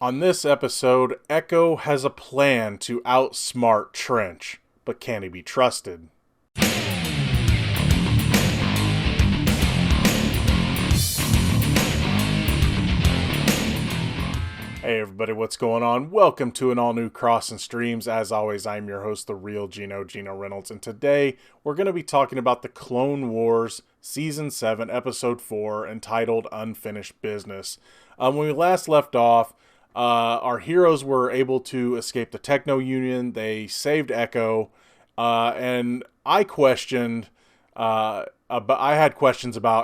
On this episode, Echo has a plan to outsmart Trench, but can he be trusted? Hey everybody, what's going on? Welcome to an all-new Crossin Streams. As always, I'm your host, the real Gino Reynolds, and today we're going to be talking about the Clone Wars Season 7, Episode 4, entitled Unfinished Business. When we last left off, our heroes were able to escape the Techno Union. They saved Echo, and I had questions about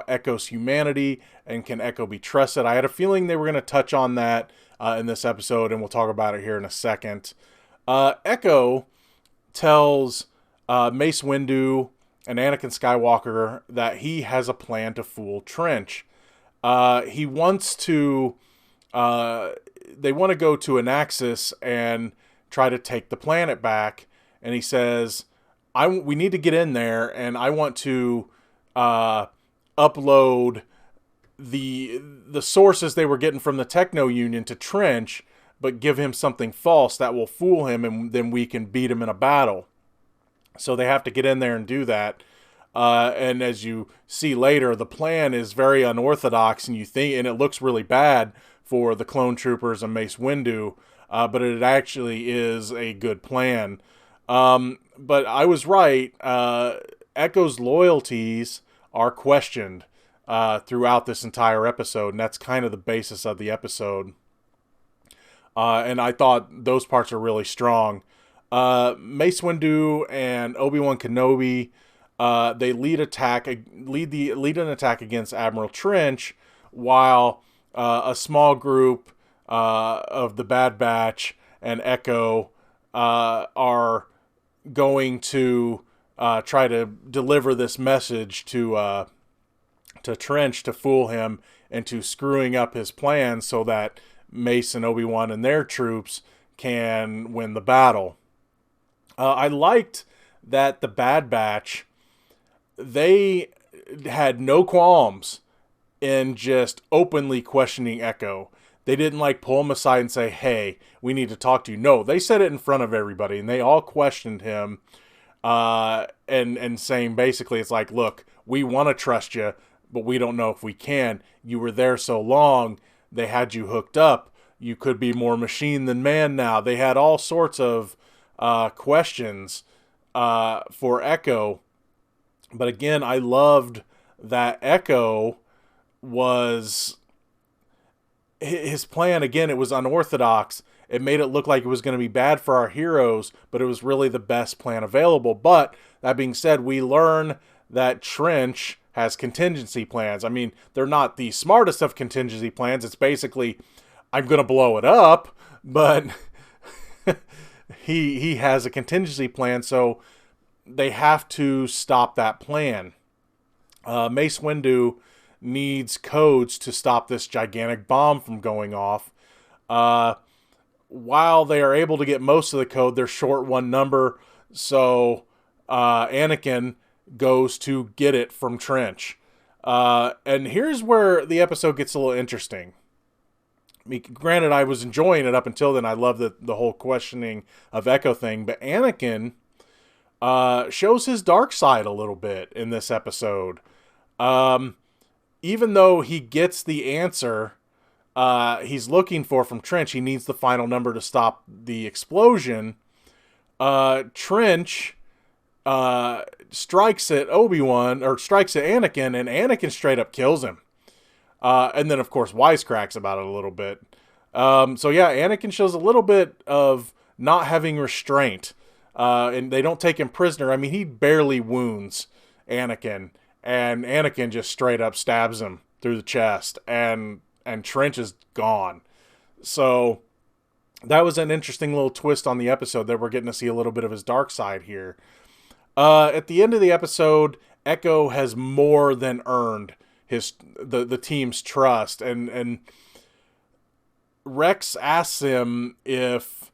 Echo's humanity and can Echo be trusted. I had a feeling they were going to touch on that in this episode, and we'll talk about it here in a second. Echo tells Mace Windu and Anakin Skywalker that he has a plan to fool Trench. He wants to... they want to go to Anaxis and try to take the planet back, and he says, we need to get in there, and I want to upload the sources they were getting from the Techno Union to Trench, but give him something false that will fool him, and then we can beat him in a battle. So they have to get in there and do that. And as you see later, the plan is very unorthodox, and it looks really bad for the clone troopers and Mace Windu, but it actually is a good plan. But I was right. Echo's loyalties are questioned throughout this entire episode, and that's kind of the basis of the episode. And I thought those parts are really strong. Mace Windu and Obi-Wan Kenobi, they lead an attack against Admiral Trench, while a small group of the Bad Batch and Echo are going to try to deliver this message to Trench to fool him into screwing up his plans so that Mace and Obi-Wan and their troops can win the battle. I liked that the Bad Batch, they had no qualms in just openly questioning Echo. They didn't pull him aside and say, hey, we need to talk to you. No, they said it in front of everybody, and they all questioned him and saying basically, it's like, look, we want to trust you, but we don't know if we can. You were there so long, they had you hooked up. You could be more machine than man now. They had all sorts of questions for Echo. But again, I loved that Echo was... his plan, again, it was unorthodox. It made it look like it was going to be bad for our heroes, but it was really the best plan available. But that being said, we learn that Trench has contingency plans. I mean, they're not the smartest of contingency plans. It's basically, I'm going to blow it up, but he has a contingency plan, so they have to stop that plan. Mace Windu needs codes to stop this gigantic bomb from going off. While they are able to get most of the code, they're short one number, so Anakin goes to get it from Trench. And here's where the episode gets a little interesting. I mean, granted, I was enjoying it up until then. I love the whole questioning of Echo thing, but Anakin shows his dark side a little bit in this episode. Even though he gets the answer he's looking for from Trench, he needs the final number to stop the explosion. Trench strikes at Obi-Wan, or strikes at Anakin, and Anakin straight up kills him. And then, of course, wisecracks about it a little bit. So yeah, Anakin shows a little bit of not having restraint. And they don't take him prisoner. I mean, he barely wounds Anakin, and Anakin just straight up stabs him through the chest, and Trench is gone. So that was an interesting little twist on the episode that we're getting to see a little bit of his dark side here. At the end of the episode, Echo has more than earned the team's trust, and Rex asks him if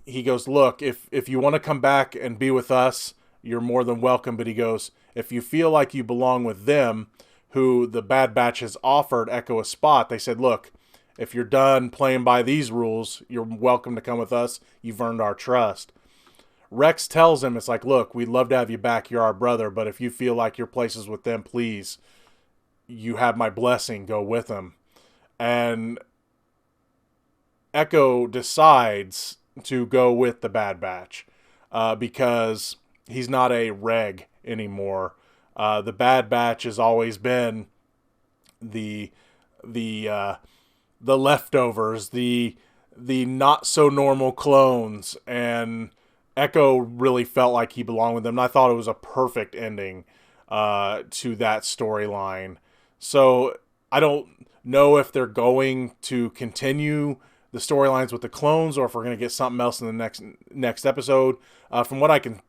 he goes, look, if you want to come back and be with us, you're more than welcome. But he goes, if you feel like you belong with them, who the Bad Batch has offered Echo a spot, they said, look, if you're done playing by these rules, you're welcome to come with us. You've earned our trust. Rex tells him, it's like, look, we'd love to have you back. You're our brother. But if you feel like your place is with them, please, you have my blessing. Go with them. And Echo decides to go with the Bad Batch because he's not a reg anymore. The Bad Batch has always been the leftovers, the not so normal clones, and Echo really felt like he belonged with them. And I thought it was a perfect ending to that storyline. So I don't know if they're going to continue the storylines with the clones or if we're going to get something else in the next episode. From what I can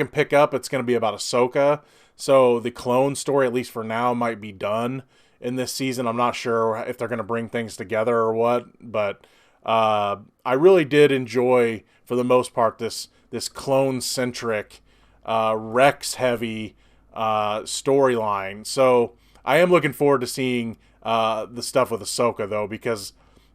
pick up, it's going to be about Ahsoka. So the clone story, at least for now, might be done in this season. I'm not sure if they're going to bring things together or what, but I really did enjoy, for the most part, this clone-centric, Rex-heavy storyline. So I am looking forward to seeing the stuff with Ahsoka, though, because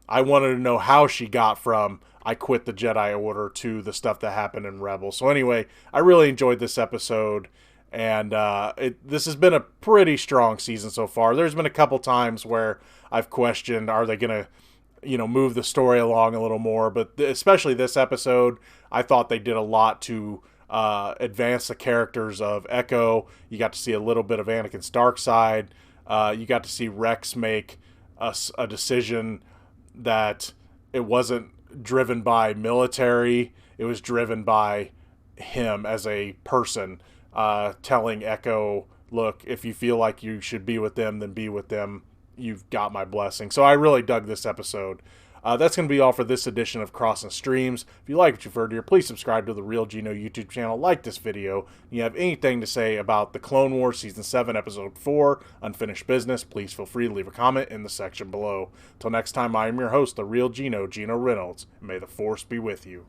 I wanted to know how she got from I quit the Jedi Order to the stuff that happened in Rebels. So anyway, I really enjoyed this episode, and this has been a pretty strong season so far. There's been a couple times where I've questioned, are they going to move the story along a little more, but especially this episode, I thought they did a lot to advance the characters of Echo. You got to see a little bit of Anakin's dark side. You got to see Rex make a decision that it wasn't driven by military. It was driven by him as a person, telling Echo, look, if you feel like you should be with them, then be with them. You've got my blessing. So I really dug this episode. That's going to be all for this edition of Crossin Streams. If you like what you've heard here, please subscribe to the Real Gino YouTube channel. Like this video. If you have anything to say about the Clone Wars Season 7, Episode 4, Unfinished Business, please feel free to leave a comment in the section below. Till next time, I am your host, the Real Gino, Gino Reynolds, and may the Force be with you.